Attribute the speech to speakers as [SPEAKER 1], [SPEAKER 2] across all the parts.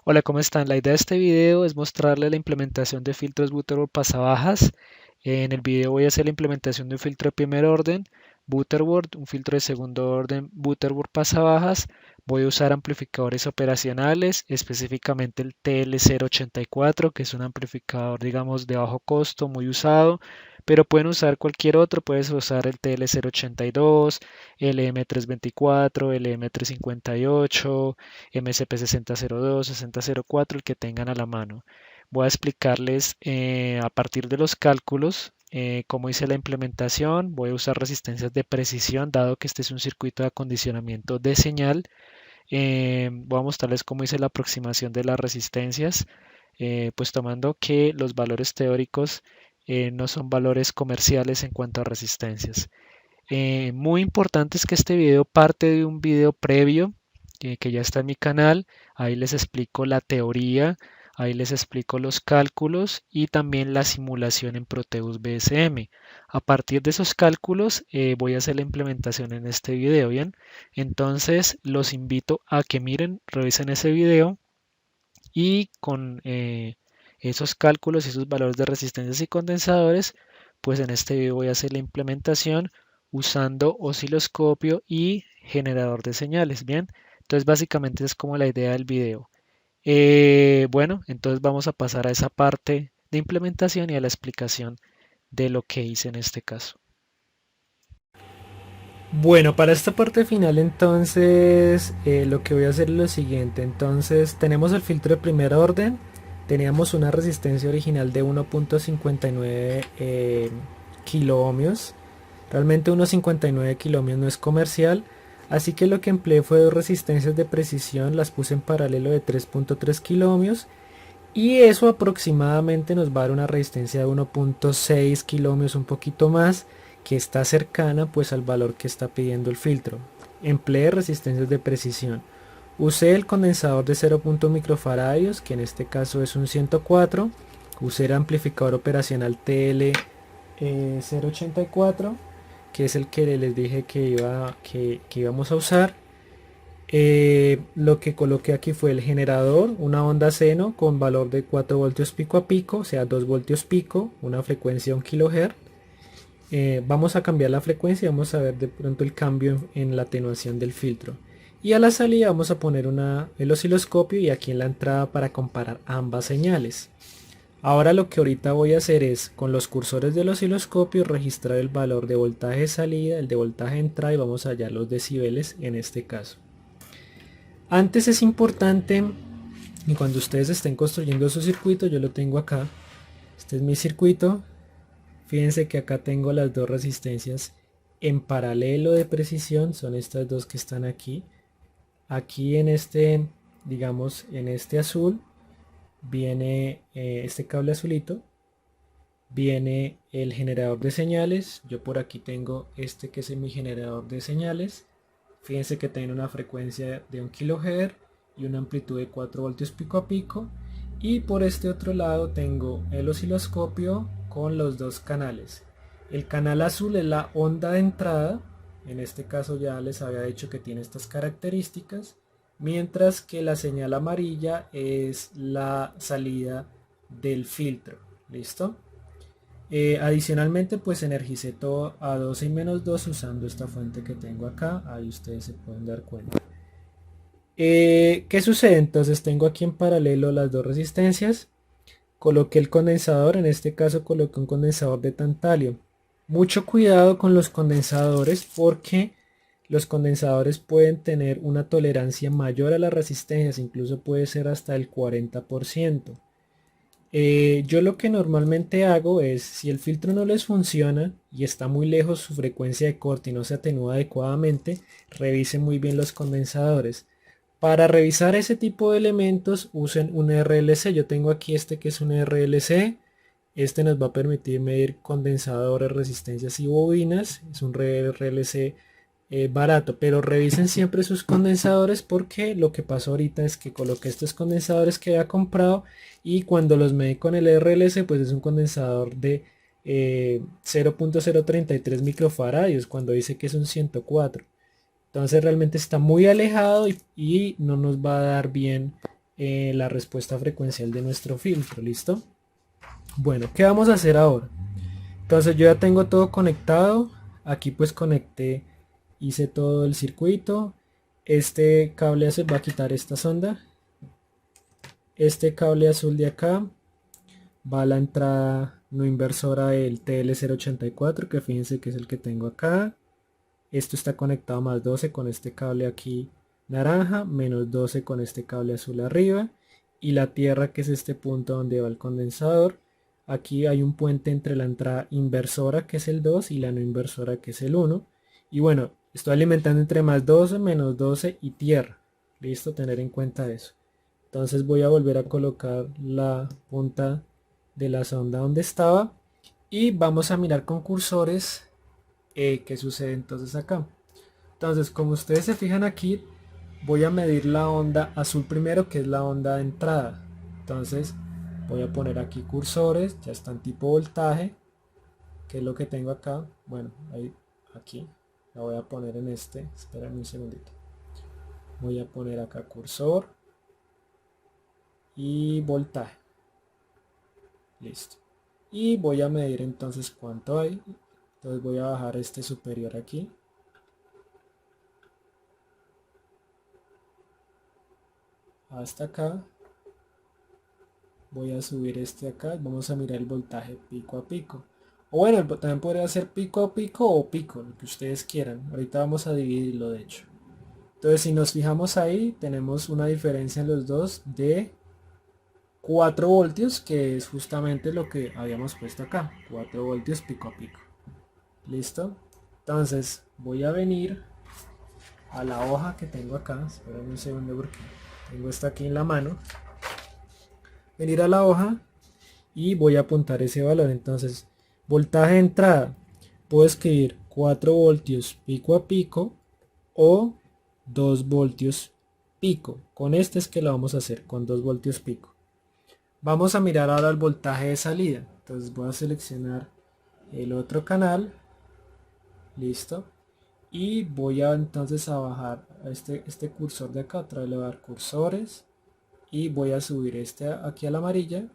[SPEAKER 1] Hola, ¿cómo están? La idea de este video es mostrarle la implementación de filtros Butterworth pasabajas. En el video voy a hacer la implementación de un filtro de primer orden, Butterworth, un filtro de segundo orden, Butterworth pasabajas. Voy a usar amplificadores operacionales, específicamente el TL084, que es un amplificador, digamos, de bajo costo, muy usado, pero pueden usar cualquier otro, puedes usar el TL082, LM324, LM358, MSP6002, 6004, el que tengan a la mano. Voy a explicarles a partir de los cálculos cómo hice la implementación. Voy a usar resistencias de precisión, dado que este es un circuito de acondicionamiento de señal. Voy a mostrarles cómo hice la aproximación de las resistencias, pues tomando que los valores teóricos no son valores comerciales en cuanto a resistencias. Muy importante es que este video parte de un video previo que ya está en mi canal. Ahí les explico la teoría, ahí les explico los cálculos y también la simulación en Proteus BSM. A partir de esos cálculos voy a hacer la implementación en este video, ¿bien? Entonces los invito a que miren, revisen ese video y con esos cálculos y esos valores de resistencias y condensadores, pues en este video voy a hacer la implementación usando osciloscopio y generador de señales, ¿bien? Entonces básicamente es como la idea del video. Bueno, entonces vamos a pasar a esa parte de implementación y a la explicación de lo que hice en este caso.
[SPEAKER 2] Bueno, para esta parte final entonces lo que voy a hacer es lo siguiente. Entonces tenemos el filtro de primer orden. Teníamos una resistencia original de 1.59 kilo ohmios. Realmente 1.59 kilo ohmios no es comercial. Así que lo que empleé fue dos resistencias de precisión. Las puse en paralelo de 3.3 kilo ohmios. Y eso aproximadamente nos va a dar una resistencia de 1.6 kilo ohmios, un poquito más, que está cercana pues al valor que está pidiendo el filtro. Empleé resistencias de precisión. Usé el condensador de 0.1 microfaradios, que en este caso es un 104. Usé el amplificador operacional TL084, que es el que les dije que íbamos a usar. Lo que coloqué aquí fue el generador, una onda seno con valor de 4 voltios pico a pico, o sea 2 voltios pico, una frecuencia 1 kHz. Vamos a cambiar la frecuencia y vamos a ver de pronto el cambio en la atenuación del filtro. Y a la salida vamos a poner el osciloscopio y aquí en la entrada para comparar ambas señales. Ahora lo que ahorita voy a hacer es con los cursores del osciloscopio registrar el valor de voltaje de salida, el de voltaje de entrada y vamos a hallar los decibeles en este caso. Antes es importante, y cuando ustedes estén construyendo su circuito, yo lo tengo acá, este es mi circuito. Fíjense que acá tengo las dos resistencias en paralelo de precisión, son estas dos que están aquí. Aquí en este, digamos, en este azul, viene este cable azulito, viene el generador de señales. Yo por aquí tengo este que es mi generador de señales. Fíjense que tiene una frecuencia de 1 kHz y una amplitud de 4 voltios pico a pico. Y por este otro lado tengo el osciloscopio con los dos canales. El canal azul es la onda de entrada. En este caso ya les había dicho que tiene estas características. Mientras que la señal amarilla es la salida del filtro. ¿Listo? Adicionalmente pues energicé todo a 12 y menos 2 usando esta fuente que tengo acá. Ahí ustedes se pueden dar cuenta. ¿Qué sucede? Entonces tengo aquí en paralelo las dos resistencias. Coloqué el condensador, en este caso coloqué un condensador de tantalio. Mucho cuidado con los condensadores porque los condensadores pueden tener una tolerancia mayor a las resistencias, incluso puede ser hasta el 40%. Yo lo que normalmente hago es, si el filtro no les funciona y está muy lejos su frecuencia de corte y no se atenúa adecuadamente, revisen muy bien los condensadores. Para revisar ese tipo de elementos usen un RLC. Yo tengo aquí este que es un RLC. Este nos va a permitir medir condensadores, resistencias y bobinas. Es un RLC barato, pero revisen siempre sus condensadores porque lo que pasó ahorita es que coloqué estos condensadores que había comprado y cuando los medí con el RLC pues es un condensador de 0.033 microfaradios cuando dice que es un 104. Entonces realmente está muy alejado y no nos va a dar bien la respuesta frecuencial de nuestro filtro. ¿Listo? Bueno, ¿qué vamos a hacer ahora? Entonces yo ya tengo todo conectado. Aquí pues conecté, hice todo el circuito. Este cable se va a quitar esta sonda. Este cable azul de acá va a la entrada no inversora del TL084, que fíjense que es el que tengo acá. Esto está conectado más 12 con este cable aquí naranja, menos 12 con este cable azul arriba, y la tierra, que es este punto donde va el condensador. Aquí hay un puente entre la entrada inversora, que es el 2, y la no inversora, que es el 1. Y bueno, estoy alimentando entre más 12, menos 12 y tierra. Listo, tener en cuenta eso. Entonces voy a volver a colocar la punta de la sonda donde estaba y vamos a mirar con cursores qué sucede entonces acá. Entonces, como ustedes se fijan aquí, voy a medir la onda azul primero, que es la onda de entrada. Entonces voy a poner aquí cursores, ya están tipo voltaje, que es lo que tengo acá. Bueno, ahí, aquí la voy a poner en este, espérame un segundito. Voy a poner acá cursor y voltaje. Listo. Y voy a medir entonces cuánto hay. Entonces voy a bajar este superior aquí. Hasta acá. Voy a subir este acá. Vamos a mirar el voltaje pico a pico. O bueno, también podría ser pico a pico o pico, lo que ustedes quieran. Ahorita vamos a dividirlo de hecho. Entonces si nos fijamos ahí, tenemos una diferencia en los dos de 4 voltios, que es justamente lo que habíamos puesto acá. 4 voltios pico a pico. Listo. Entonces voy a venir a la hoja que tengo acá. Esperen un segundo porque tengo esta aquí en la mano. Venir a la hoja y voy a apuntar ese valor. Entonces, voltaje de entrada, puedo escribir 4 voltios pico a pico o 2 voltios pico. Con este es que lo vamos a hacer, con 2 voltios pico. Vamos a mirar ahora el voltaje de salida. Entonces voy a seleccionar el otro canal. Listo. Y voy a entonces a bajar este cursor de acá. Otra vez le voy a dar cursores. Y voy a subir este aquí a la amarilla.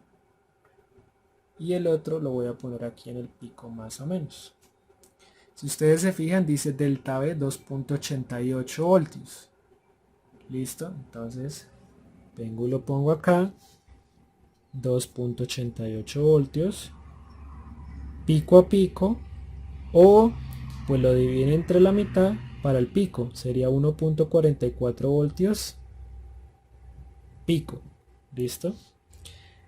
[SPEAKER 2] Y el otro lo voy a poner aquí en el pico más o menos. Si ustedes se fijan, dice delta V 2.88 voltios. Listo. Entonces vengo y lo pongo acá. 2.88 voltios. Pico a pico. O pues lo dividen entre la mitad para el pico. Sería 1.44 voltios pico. ¿Listo?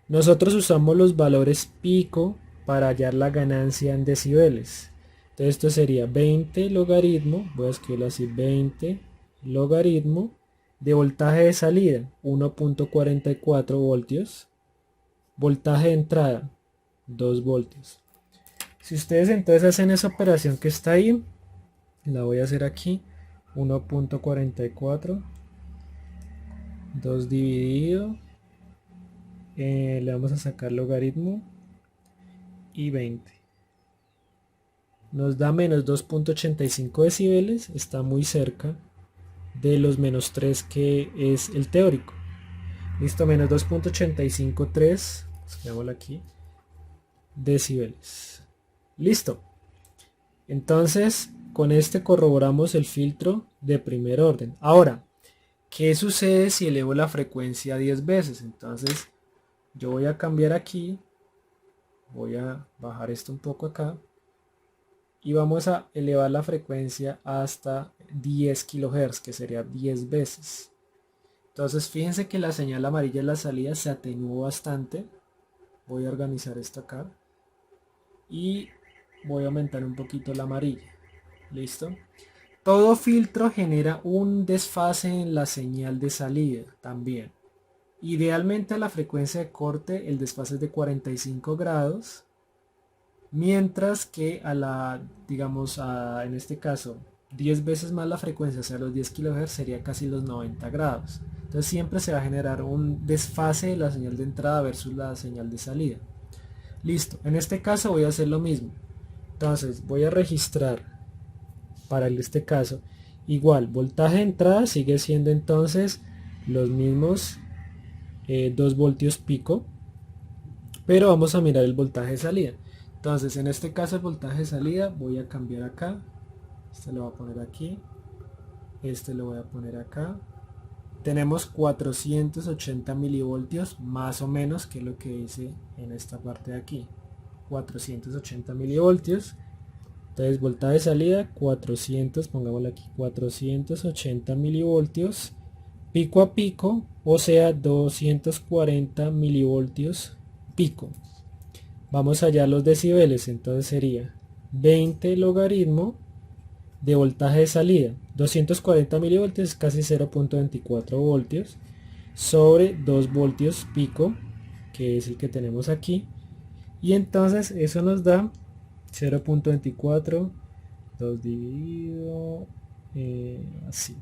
[SPEAKER 2] Nosotros usamos los valores pico para hallar la ganancia en decibeles. Entonces esto sería 20 logaritmo, voy a escribirlo así, 20 logaritmo de voltaje de salida, 1.44 voltios, voltaje de entrada, 2 voltios. Si ustedes entonces hacen esa operación que está ahí, la voy a hacer aquí, 1.44, 2 dividido, le vamos a sacar logaritmo y 20. Nos da menos 2.85 decibeles, está muy cerca de los menos 3 que es el teórico. Listo, menos 2.853, escribámoslo aquí, decibeles. Listo. Entonces, con este corroboramos el filtro de primer orden. Ahora, ¿qué sucede si elevo la frecuencia 10 veces? Entonces, yo voy a cambiar aquí, voy a bajar esto un poco acá y vamos a elevar la frecuencia hasta 10 kHz, que sería 10 veces. Entonces fíjense que la señal amarilla en la salida se atenuó bastante. Voy a organizar esto acá y voy a aumentar un poquito la amarilla. Listo. Todo filtro genera un desfase en la señal de salida también. Idealmente a la frecuencia de corte el desfase es de 45 grados, mientras que a la, digamos, en este caso 10 veces más la frecuencia, o sea los 10 kHz, sería casi los 90 grados. Entonces siempre se va a generar un desfase de la señal de entrada versus la señal de salida. Listo, en este caso voy a hacer lo mismo. Entonces voy a registrar para este caso igual, voltaje de entrada sigue siendo entonces los mismos 2 voltios pico, pero vamos a mirar el voltaje de salida. Entonces en este caso el voltaje de salida voy a cambiar acá, este lo voy a poner aquí, este lo voy a poner acá. Tenemos 480 milivoltios más o menos, que es lo que dice en esta parte de aquí, 480 milivoltios. Entonces voltaje de salida 400, pongámoslo aquí, 480 milivoltios pico a pico, o sea 240 milivoltios pico. Vamos allá a los decibeles, entonces sería 20 logaritmo de voltaje de salida. 240 milivoltios es casi 0.24 voltios sobre 2 voltios pico, que es el que tenemos aquí. Y entonces eso nos da 0.24, 2 dividido así.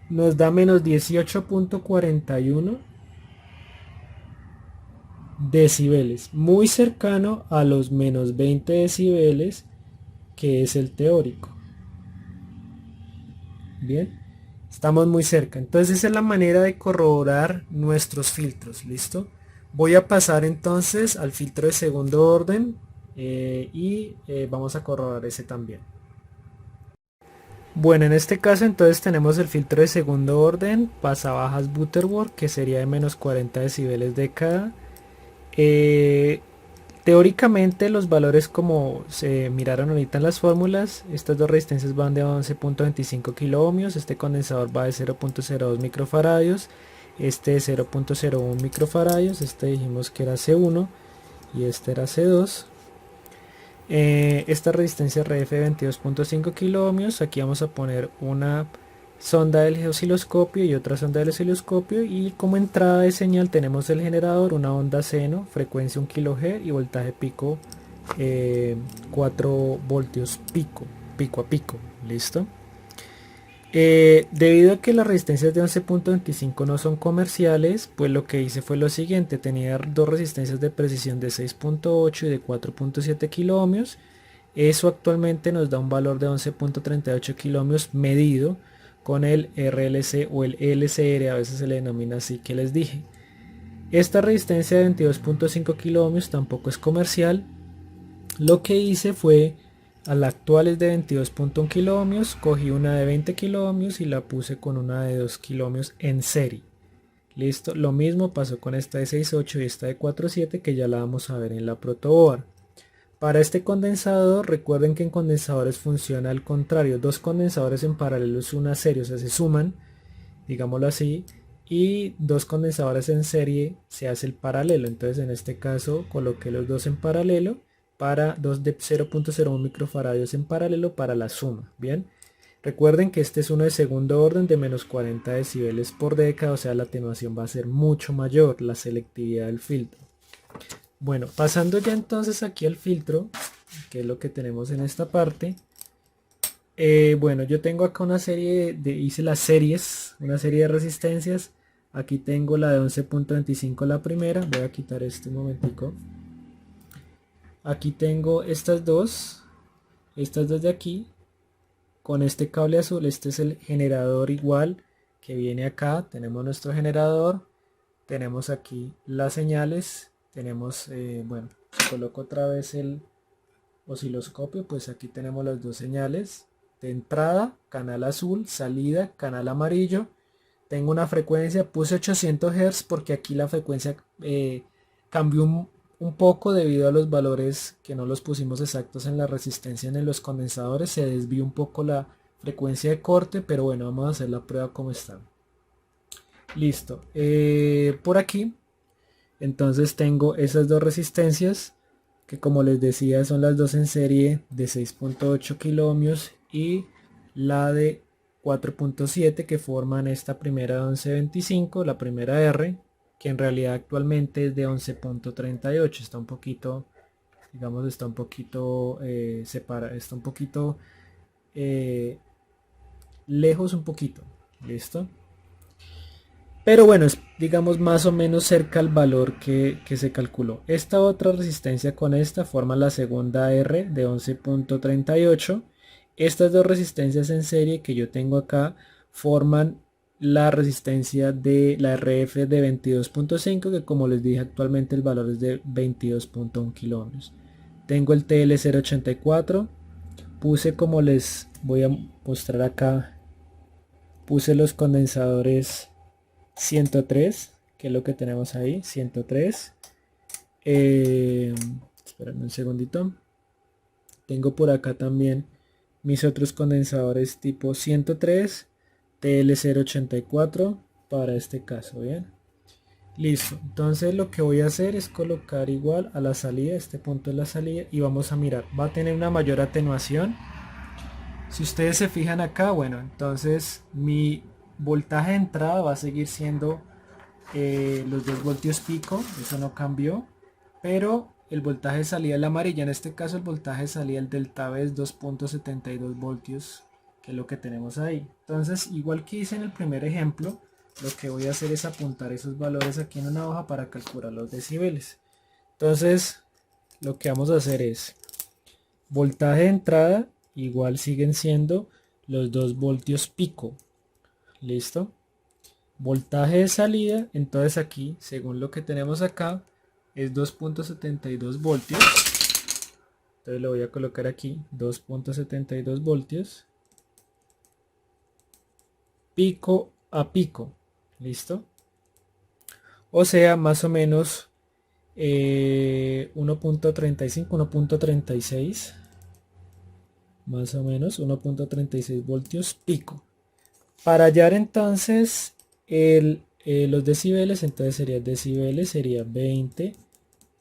[SPEAKER 2] Nos da menos 18.41 decibeles, muy cercano a los menos 20 decibeles que es el teórico. Bien, estamos muy cerca. Entonces esa es la manera de corroborar nuestros filtros. ¿Listo? Voy a pasar entonces al filtro de segundo orden y vamos a corroborar ese también. Bueno, en este caso entonces tenemos el filtro de segundo orden, pasabajas Butterworth, que sería de menos 40 decibeles de cada. Teóricamente los valores, como se miraron ahorita en las fórmulas, estas dos resistencias van de 11.25 kilo ohmios, este condensador va de 0.02 microfaradios, este de 0.01 microfaradios, este dijimos que era C1 y este era C2. Esta resistencia RF de 22.5 kilo ohmios, aquí vamos a poner una sonda del osciloscopio y otra sonda del osciloscopio, y como entrada de señal tenemos el generador, una onda seno, frecuencia 1 kHz y voltaje pico 4 voltios pico a pico. Listo. Debido a que las resistencias de 11.25 no son comerciales, pues lo que hice fue lo siguiente: tenía dos resistencias de precisión de 6.8 y de 4.7 kilo ohmios. Eso actualmente nos da un valor de 11.38 kilo ohmios medido con el RLC o el LCR, a veces se le denomina así, que les dije. Esta resistencia de 22.5 kilo ohmios tampoco es comercial. Lo que hice fue, a la actual es de 22.1 kilo ohmios, cogí una de 20 kilo ohmios y la puse con una de 2 kilo ohmios en serie. Listo, lo mismo pasó con esta de 6.8 y esta de 4.7, que ya la vamos a ver en la protoboard. Para este condensador, recuerden que en condensadores funciona al contrario: dos condensadores en paralelo es una serie, o sea, se suman, digámoslo así, y dos condensadores en serie se hace el paralelo. Entonces en este caso coloqué los dos en paralelo, para dos de 0.01 microfaradios en paralelo para la suma. Bien, recuerden que este es uno de segundo orden de menos 40 decibeles por década, o sea, la atenuación va a ser mucho mayor, la selectividad del filtro. Bueno, pasando ya entonces aquí al filtro, que es lo que tenemos en esta parte. Bueno, yo tengo acá una serie hice las series, una serie de resistencias. Aquí tengo la de 11.25 la primera, voy a quitar este un momentico. Aquí tengo estas dos de aquí, con este cable azul. Este es el generador igual que viene acá, tenemos nuestro generador, tenemos aquí las señales, tenemos, bueno, si coloco otra vez el osciloscopio, pues aquí tenemos las dos señales de entrada, canal azul, salida, canal amarillo. Tengo una frecuencia, puse 800 Hz porque aquí la frecuencia cambió un poco debido a los valores que no los pusimos exactos en la resistencia en los condensadores. Se desvió un poco la frecuencia de corte, pero bueno, vamos a hacer la prueba como está. Listo. Por aquí entonces tengo esas dos resistencias, que como les decía son las dos en serie de 6.8 kilo ohmios y la de 4.7, que forman esta primera de 11.25, la primera R, que en realidad actualmente es de 11.38. Está un poquito, digamos, está un poquito está un poquito lejos, un poquito. Listo. Pero bueno, es, digamos, más o menos cerca al valor que se calculó. Esta otra resistencia con esta forma la segunda R de 11.38. Estas dos resistencias en serie que yo tengo acá forman la resistencia de la RF de 22.5, que como les dije actualmente el valor es de 22.1 kilómetros. Tengo el TL084, puse como les voy a mostrar acá, puse los condensadores 103, que es lo que tenemos ahí, 103. Esperen un segundito. Tengo por acá también mis otros condensadores tipo 103, TL084 para este caso, bien. Listo, entonces lo que voy a hacer es colocar igual a la salida, este punto es la salida, y vamos a mirar, va a tener una mayor atenuación. Si ustedes se fijan acá, bueno, entonces mi voltaje de entrada va a seguir siendo los 2 voltios pico, eso no cambió, pero el voltaje de salida es la amarilla, en este caso el voltaje de salida el delta V es 2.72 voltios, que es lo que tenemos ahí. Entonces, igual que hice en el primer ejemplo, lo que voy a hacer es apuntar esos valores aquí en una hoja para calcular los decibeles. Entonces, lo que vamos a hacer es voltaje de entrada igual siguen siendo los 2 voltios pico. Listo. Voltaje de salida, entonces aquí, según lo que tenemos acá, es 2.72 voltios. Entonces lo voy a colocar aquí, 2.72 voltios. Pico a pico. ¿Listo? O sea, más o menos 1.35, 1.36. Más o menos 1.36 voltios pico. Para hallar entonces los decibeles, entonces sería decibeles, sería 20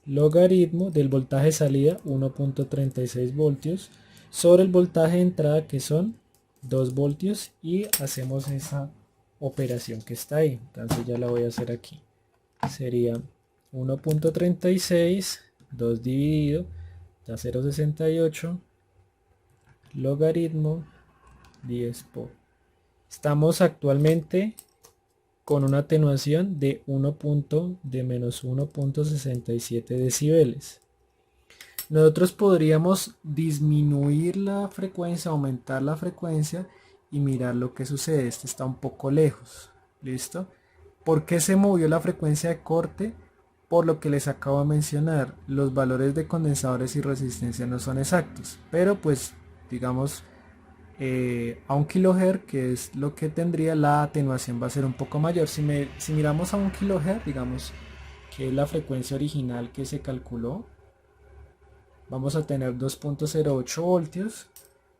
[SPEAKER 2] logaritmo del voltaje salida 1.36 voltios sobre el voltaje de entrada que son 2 voltios y hacemos esa operación que está ahí. Entonces ya la voy a hacer aquí. Sería 1.36, 2 dividido, da 0.68 logaritmo 10 por. Estamos actualmente con una atenuación de menos 1.67 decibeles. Nosotros podríamos disminuir la frecuencia, aumentar la frecuencia y mirar lo que sucede. Este está un poco lejos. ¿Listo? ¿Por qué se movió la frecuencia de corte? Por lo que les acabo de mencionar, los valores de condensadores y resistencia no son exactos, pero pues digamos a 1 kHz, que es lo que tendría, la atenuación va a ser un poco mayor. Si miramos a 1 kHz, digamos que es la frecuencia original que se calculó, vamos a tener 2.08 voltios.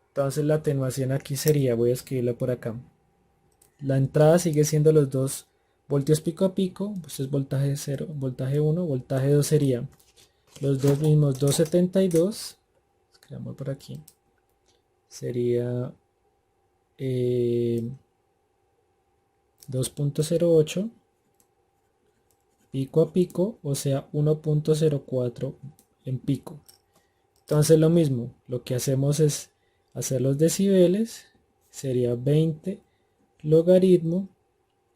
[SPEAKER 2] Entonces la atenuación aquí sería, voy a escribirla por acá, la entrada sigue siendo los 2 voltios pico a pico, pues es voltaje 0, voltaje 1, voltaje 2 sería los dos mismos 2.72, escribamos por aquí, sería 2.08 pico a pico, o sea 1.04 en pico. Entonces lo mismo, lo que hacemos es hacer los decibeles, sería 20 logaritmo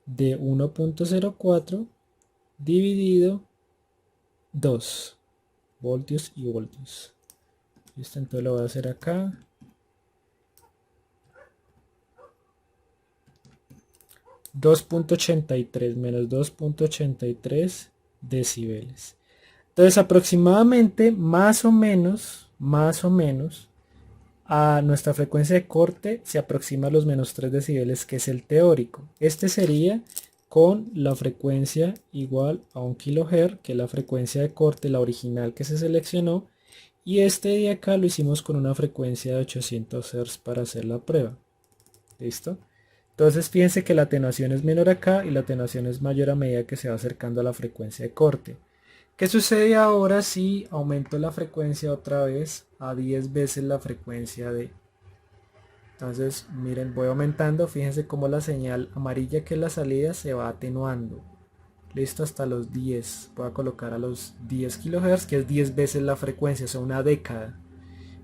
[SPEAKER 2] de 1.04 dividido 2 voltios y voltios. Listo, entonces lo voy a hacer acá. 2.83 menos 2.83 decibeles. Entonces aproximadamente más o menos a nuestra frecuencia de corte se aproxima a los menos 3 decibeles, que es el teórico. Este sería con la frecuencia igual a 1 kHz, que es la frecuencia de corte, la original que se seleccionó, y este de acá lo hicimos con una frecuencia de 800 Hz para hacer la prueba. ¿Listo? Entonces fíjense que la atenuación es menor acá y la atenuación es mayor a medida que se va acercando a la frecuencia de corte. ¿Qué sucede ahora si aumento la frecuencia otra vez a 10 veces la frecuencia de? Entonces miren, voy aumentando, fíjense cómo la señal amarilla, que es la salida, se va atenuando. Listo, hasta los 10. Voy a colocar a los 10 kHz, que es 10 veces la frecuencia, o sea, una década.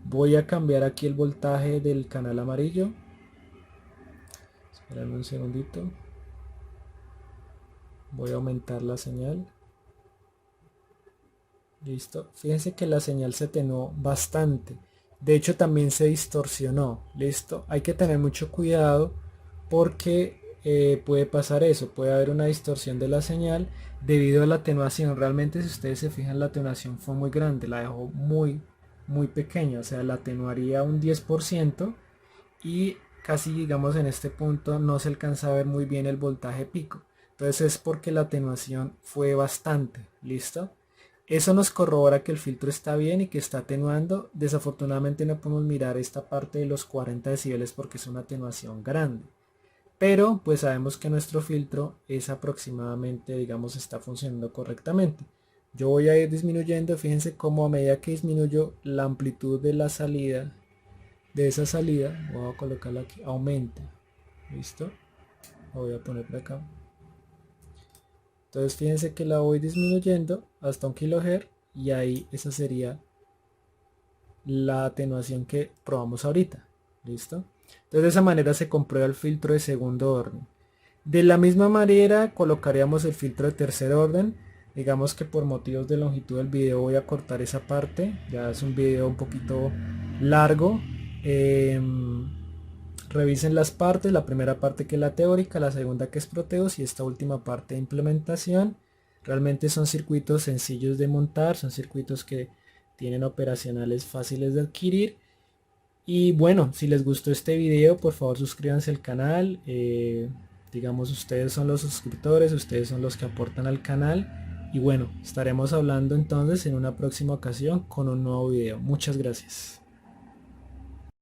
[SPEAKER 2] Voy a cambiar aquí el voltaje del canal amarillo. Esperen un segundito. Voy a aumentar la señal. Listo. Fíjense que la señal se atenuó bastante. De hecho también se distorsionó. Listo. Hay que tener mucho cuidado porque puede pasar eso, puede haber una distorsión de la señal debido a la atenuación. Realmente, si ustedes se fijan, la atenuación fue muy grande, la dejó muy pequeña, o sea, la atenuaría un 10% y casi, digamos, en este punto no se alcanza a ver muy bien el voltaje pico. Entonces es porque la atenuación fue bastante. ¿Listo? Eso nos corrobora que el filtro está bien y que está atenuando. Desafortunadamente no podemos mirar esta parte de los 40 decibeles porque es una atenuación grande. Pero pues sabemos que nuestro filtro es aproximadamente, digamos, está funcionando correctamente. Yo voy a ir disminuyendo, fíjense cómo a medida que disminuyo la amplitud de la salida, de esa salida, voy a colocarla aquí, aumenta. ¿Listo? Lo voy a poner por acá. Entonces fíjense que la voy disminuyendo hasta 1 kHz y ahí esa sería la atenuación que probamos ahorita. ¿Listo? Entonces de esa manera se comprueba el filtro de segundo orden. De la misma manera colocaríamos el filtro de tercer orden. Digamos que por motivos de longitud del video voy a cortar esa parte. Ya es un video un poquito largo. Revisen las partes, la primera parte que es la teórica, la segunda que es Proteus y esta última parte de implementación. Realmente son circuitos sencillos de montar, son circuitos que tienen operacionales fáciles de adquirir. Y bueno, si les gustó este video, por favor suscríbanse al canal. Digamos, ustedes son los suscriptores, ustedes son los que aportan al canal. Y bueno, estaremos hablando entonces en una próxima ocasión con un nuevo video. Muchas gracias.